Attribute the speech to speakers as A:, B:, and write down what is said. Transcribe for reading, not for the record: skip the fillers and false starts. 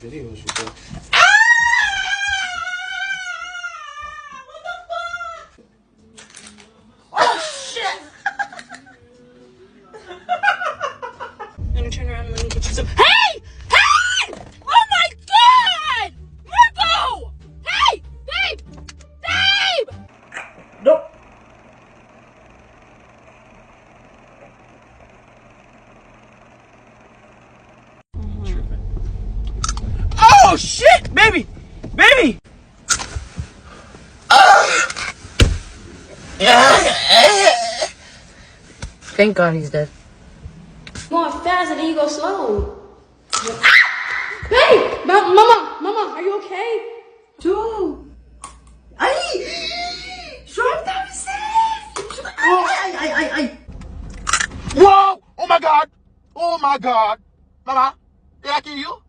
A: video. She said,
B: I'm gonna turn around and let me get you some. Hey! Hey! Oh my god! Marco! Hey! Babe! Babe!
A: nope. Oh shit, baby, baby.
B: Thank God he's dead.
C: Going fast and then you go slow. Hey! Mama, are you okay?
D: Dude. Ay! Short time safe! Ay!
A: Whoa! Oh my god! Oh my god! Mama, did I kill you?